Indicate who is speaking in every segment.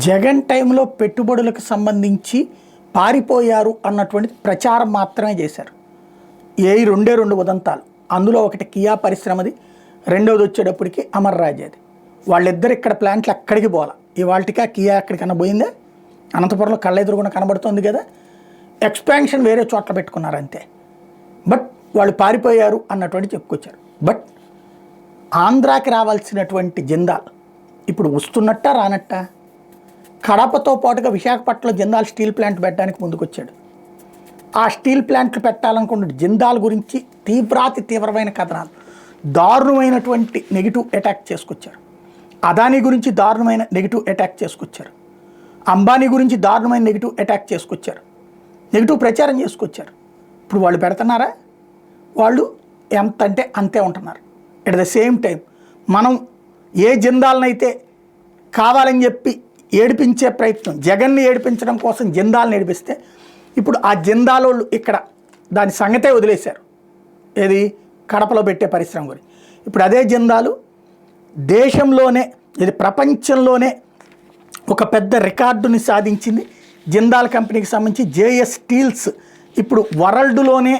Speaker 1: జగన్ టైంలో పెట్టుబడులకు సంబంధించి పారిపోయారు అన్నటువంటి ప్రచారం మాత్రమే చేశారు. రెండే రెండు ఉదంతాలు, అందులో ఒకటి కియా పరిశ్రమది, రెండోది వచ్చేటప్పటికి అమర్ రాజాది. వాళ్ళిద్దరు ఇక్కడ ప్లాంట్లు ఎక్కడికి పోలా. ఇవాళకి ఆ కియా ఎక్కడికన్నా పోయిందే, అనంతపురంలో కళ్ళెదురుగుండా కనబడుతుంది కదా. ఎక్స్పాన్షన్ వేరే చోట్ల పెట్టుకున్నారు అంతే. బట్ వాళ్ళు పారిపోయారు అన్నటువంటి చెప్పుకొచ్చారు. బట్ ఆంధ్రాకి రావాల్సినటువంటి జిందాల్ ఇప్పుడు వస్తున్నట్ట రానట్ట. కడపతో పాటుగా విశాఖపట్నంలో జిందాల్ స్టీల్ ప్లాంట్ పెట్టడానికి ముందుకొచ్చాడు. ఆ స్టీల్ ప్లాంట్లు పెట్టాలనుకున్న జిందాల్ గురించి తీవ్రమైన కథనాలు, దారుణమైనటువంటి నెగిటివ్ అటాక్ చేసుకొచ్చారు. అదానీ గురించి దారుణమైన నెగిటివ్ అటాక్ చేసుకొచ్చారు. అంబానీ గురించి దారుణమైన నెగిటివ్ అటాక్ చేసుకొచ్చారు. నెగిటివ్ ప్రచారం చేసుకొచ్చారు. ఇప్పుడు వాళ్ళు పెడుతున్నారా? వాళ్ళు ఎంత అంటే అంతే ఉంటున్నారు. ఎట్ ద సేమ్ టైం మనం ఏ జిందాలనైతే కావాలని చెప్పి ఏడిపించే ప్రయత్నం, జగన్ని ఏడిపించడం కోసం జిందాల్ని ఏడిపిస్తే, ఇప్పుడు ఆ జిందాలోళ్ళు ఇక్కడ దాని సంగతే వదిలేశారు. ఏది కడపలో పెట్టే పరిశ్రమ గురించి. ఇప్పుడు అదే జిందాలు దేశంలోనే, ఇది ప్రపంచంలోనే ఒక పెద్ద రికార్డుని సాధించింది. జిందాల్ కంపెనీకి సంబంధించి జేఎస్ స్టీల్స్ ఇప్పుడు వరల్డ్లోనే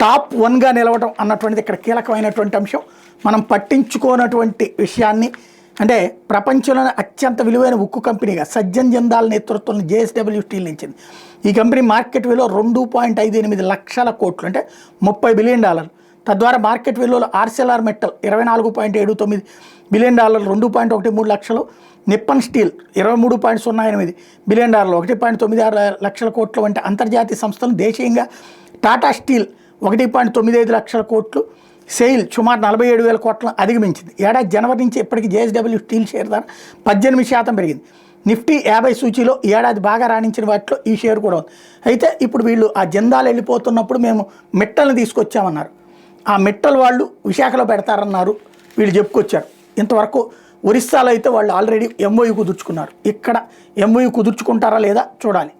Speaker 1: టాప్ 1గా నిలవడం అన్నటువంటిది ఇక్కడ కీలకమైనటువంటి అంశం. మనం పట్టించుకోనటువంటి విషయాన్ని, అంటే ప్రపంచంలోనే అత్యంత విలువైన ఉక్కు కంపెనీగా సజ్జన్ జిందాల్ నేతృత్వంలో జేఎస్డబ్ల్యూ స్టీల్ నిలిచింది. ఈ కంపెనీ మార్కెట్ విలువ 2.58 లక్షల కోట్లు, అంటే $30 బిలియన్. తద్వారా మార్కెట్ విలువలో ఆర్సెల్ఆర్ మెటల్ 24.79 బిలియన్, 2.13 లక్షలు. నిప్పన్ స్టీల్ 23.08 బిలియన్, 1.96 లక్షల కోట్లు వంటి అంతర్జాతీయ సంస్థలు దేశీయంగా టాటా స్టీల్ 1.95 లక్షల కోట్లు, సెయిల్ సుమారు 47,000 కోట్లను అధిగమించింది. ఏడాది జనవరి నుంచి ఇప్పటికీ జేఎస్డబ్ల్యూ స్టీల్ షేర్ ధర 18% పెరిగింది. నిఫ్టీ 50 సూచీలో ఏడాది బాగా రాణించిన వాటిలో ఈ షేర్ కూడా ఉంది. అయితే ఇప్పుడు వీళ్ళు ఆ జిందాల్ వెళ్ళిపోతున్నప్పుడు మేము మిట్టల్ని తీసుకొచ్చామన్నారు. ఆ మిట్టల్ వాళ్ళు విశాఖలో పెడతారన్నారు వీళ్ళు చెప్పుకొచ్చారు. ఇంతవరకు ఒరిస్సాలో అయితే వాళ్ళు ఆల్రెడీ ఎంఓయూ కుదుర్చుకున్నారు. ఇక్కడ ఎంఓయూ కుదుర్చుకుంటారా లేదా చూడాలి.